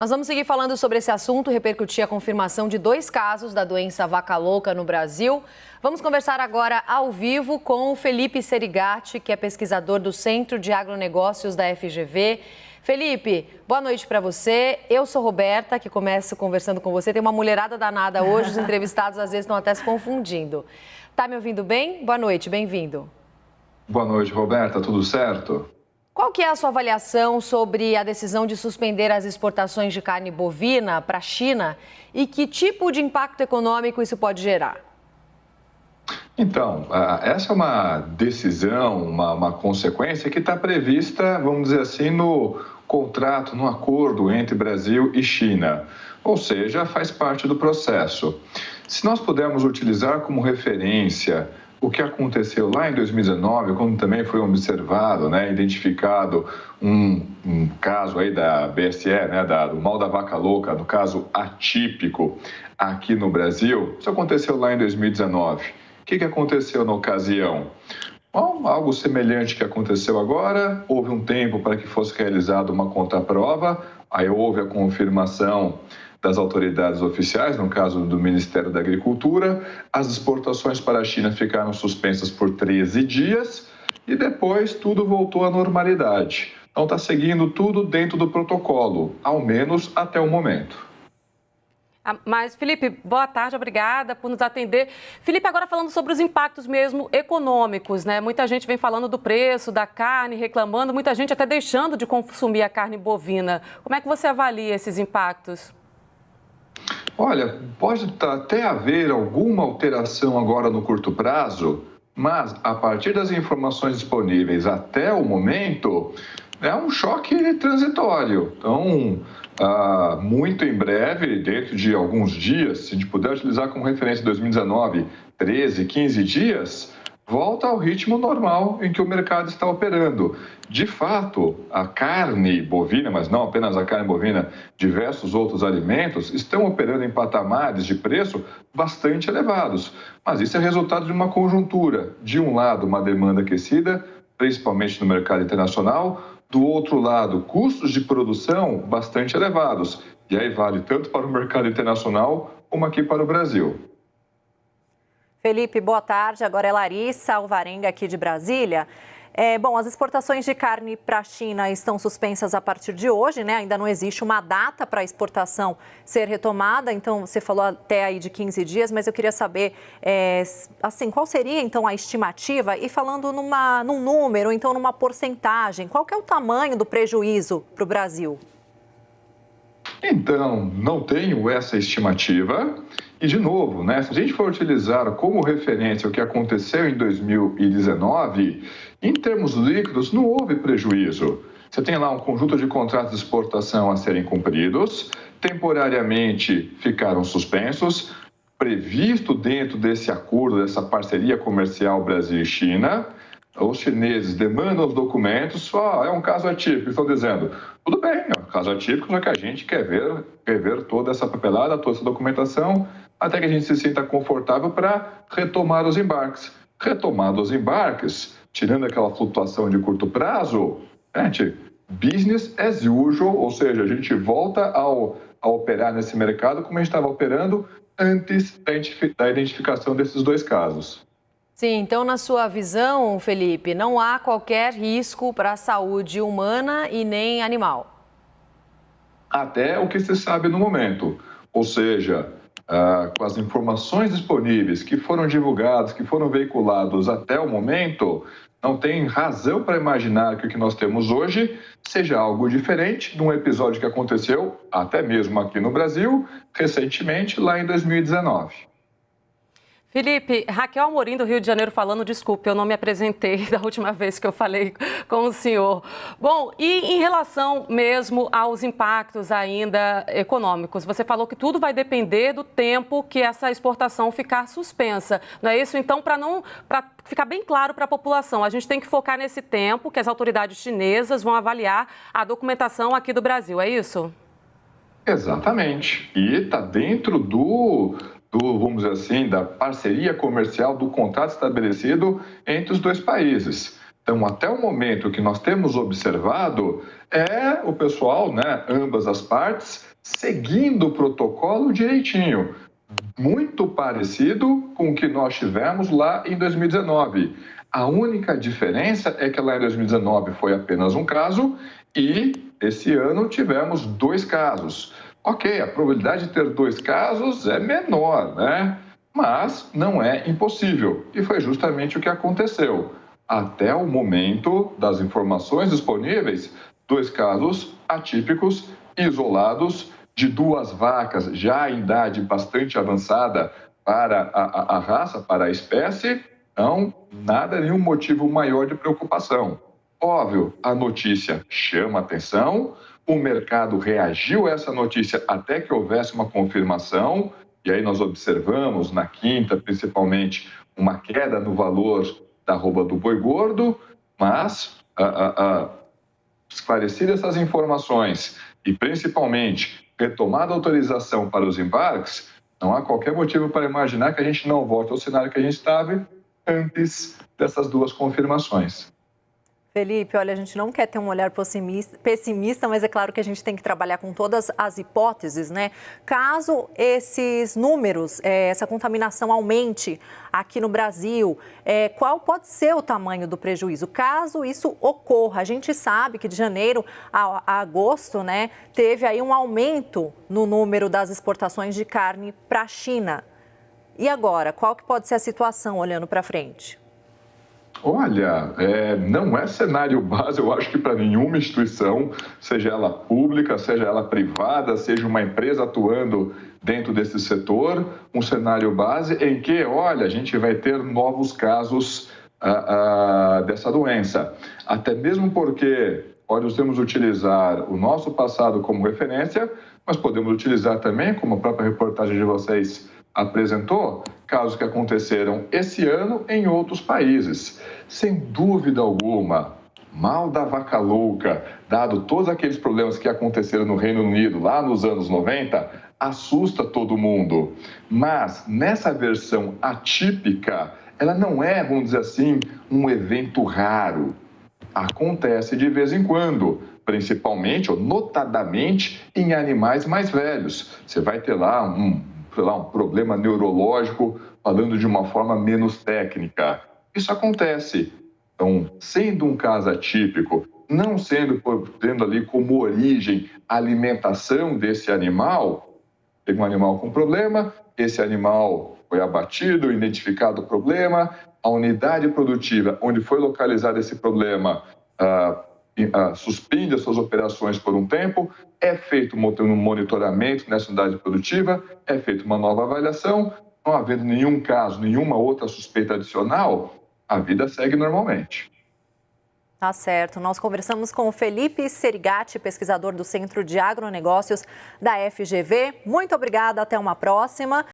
Nós vamos seguir falando sobre esse assunto, repercutir a confirmação de 2 casos da doença vaca louca no Brasil. Vamos conversar agora ao vivo com o Felipe Serigati, que é pesquisador do Centro de Agronegócios da FGV. Felipe, boa noite para você. Eu sou Roberta, que começo conversando com você. Tem uma mulherada danada hoje, os entrevistados às vezes estão até se confundindo. Tá me ouvindo bem? Boa noite, bem-vindo. Boa noite, Roberta. Tudo certo? Qual que é a sua avaliação sobre a decisão de suspender as exportações de carne bovina para a China e que tipo de impacto econômico isso pode gerar? Então, essa é uma decisão, uma consequência que está prevista, vamos dizer assim, no contrato, no acordo entre Brasil e China. Ou seja, faz parte do processo. Se nós pudermos utilizar como referência o que aconteceu lá em 2019, quando também foi observado, identificado um caso aí da BSE, do mal da vaca louca, no caso atípico aqui no Brasil, isso aconteceu lá em 2019. O que aconteceu na ocasião? Bom, algo semelhante que aconteceu agora, houve um tempo para que fosse realizada uma contraprova, aí houve a confirmação das autoridades oficiais, no caso do Ministério da Agricultura, as exportações para a China ficaram suspensas por 13 dias e depois tudo voltou à normalidade. Então está seguindo tudo dentro do protocolo, ao menos até o momento. Mas, Felipe, boa tarde, obrigada por nos atender. Felipe, agora falando sobre os impactos mesmo econômicos, né? Muita gente vem falando do preço da carne, reclamando, muita gente até deixando de consumir a carne bovina. Como é que você avalia esses impactos? Olha, pode até haver alguma alteração agora no curto prazo, mas a partir das informações disponíveis até o momento, é um choque transitório. Então, muito em breve, dentro de alguns dias, se a gente puder utilizar como referência 2019, 13, 15 dias, volta ao ritmo normal em que o mercado está operando. De fato, a carne bovina, mas não apenas a carne bovina, diversos outros alimentos estão operando em patamares de preço bastante elevados. Mas isso é resultado de uma conjuntura. De um lado, uma demanda aquecida, principalmente no mercado internacional. Do outro lado, custos de produção bastante elevados. E aí vale tanto para o mercado internacional como aqui para o Brasil. Felipe, boa tarde. Agora é Larissa Alvarenga aqui de Brasília. Bom, as exportações de carne para a China estão suspensas a partir de hoje, né? Ainda não existe uma data para a exportação ser retomada, então você falou até aí de 15 dias, mas eu queria saber, qual seria então a estimativa? E falando num número, então numa porcentagem, qual que é o tamanho do prejuízo para o Brasil? Então, não tenho essa estimativa. E, de novo, se a gente for utilizar como referência o que aconteceu em 2019, em termos líquidos, não houve prejuízo. Você tem lá um conjunto de contratos de exportação a serem cumpridos, temporariamente ficaram suspensos, previsto dentro desse acordo, dessa parceria comercial Brasil e China. Os chineses demandam os documentos, é um caso atípico, estão dizendo, tudo bem, é um caso atípico, só que a gente quer ver toda essa papelada, toda essa documentação, até que a gente se sinta confortável para retomar os embarques. Retomando os embarques, tirando aquela flutuação de curto prazo, business as usual, ou seja, a gente volta a operar nesse mercado como a gente estava operando antes da identificação desses 2 casos. Sim, então na sua visão, Felipe, não há qualquer risco para a saúde humana e nem animal? Até o que se sabe no momento, ou seja, com as informações disponíveis que foram divulgadas, que foram veiculadas até o momento, não tem razão para imaginar que o que nós temos hoje seja algo diferente de um episódio que aconteceu, até mesmo aqui no Brasil, recentemente, lá em 2019. Felipe, Raquel Amorim do Rio de Janeiro falando, desculpe, eu não me apresentei da última vez que eu falei com o senhor. Bom, e em relação mesmo aos impactos ainda econômicos, você falou que tudo vai depender do tempo que essa exportação ficar suspensa, não é isso? Então, para ficar bem claro para a população, a gente tem que focar nesse tempo que as autoridades chinesas vão avaliar a documentação aqui do Brasil, é isso? Exatamente, e está dentro vamos dizer assim, da parceria comercial, do contrato estabelecido entre os 2 países. Então, até o momento que nós temos observado é o pessoal, né, ambas as partes, seguindo o protocolo direitinho, muito parecido com o que nós tivemos lá em 2019. A única diferença é que lá em 2019 foi apenas um caso e esse ano tivemos 2 casos. Ok, a probabilidade de ter 2 casos é menor, né? Mas não é impossível. E foi justamente o que aconteceu. Até o momento das informações disponíveis, 2 casos atípicos, isolados, de 2 vacas já em idade bastante avançada para a raça, para a espécie. Não, nada, nenhum motivo maior de preocupação. Óbvio, a notícia chama atenção, o mercado reagiu a essa notícia até que houvesse uma confirmação, e aí nós observamos na quinta, principalmente, uma queda no valor da arroba do boi gordo, mas esclarecidas essas informações e, principalmente, retomada a autorização para os embarques, não há qualquer motivo para imaginar que a gente não volte ao cenário que a gente estava antes dessas 2 confirmações. Felipe, olha, a gente não quer ter um olhar pessimista, mas é claro que a gente tem que trabalhar com todas as hipóteses, né? Caso esses números, essa contaminação aumente aqui no Brasil, qual pode ser o tamanho do prejuízo? Caso isso ocorra, a gente sabe que de janeiro a agosto, né, teve aí um aumento no número das exportações de carne para a China. E agora, qual que pode ser a situação olhando para frente? Olha, não é cenário base, eu acho que para nenhuma instituição, seja ela pública, seja ela privada, seja uma empresa atuando dentro desse setor, um cenário base em que, olha, a gente vai ter novos casos dessa doença. Até mesmo porque podemos utilizar o nosso passado como referência, mas podemos utilizar também, como a própria reportagem de vocês apresentou, casos que aconteceram esse ano em outros países. Sem dúvida alguma, mal da vaca louca, dado todos aqueles problemas que aconteceram no Reino Unido lá nos anos 90, assusta todo mundo. Mas nessa versão atípica, ela não é, vamos dizer assim, um evento raro. Acontece de vez em quando, principalmente ou notadamente em animais mais velhos. Você vai ter lá um problema neurológico, falando de uma forma menos técnica. Isso acontece. Então, sendo um caso atípico, não tendo ali como origem a alimentação desse animal, tem um animal com problema, esse animal foi abatido, identificado o problema, a unidade produtiva onde foi localizado esse problema suspende as suas operações por um tempo, é feito um monitoramento nessa unidade produtiva, é feita uma nova avaliação, não havendo nenhum caso, nenhuma outra suspeita adicional, a vida segue normalmente. Tá certo. Nós conversamos com o Felipe Serigati, pesquisador do Centro de Agronegócios da FGV. Muito obrigada, até uma próxima.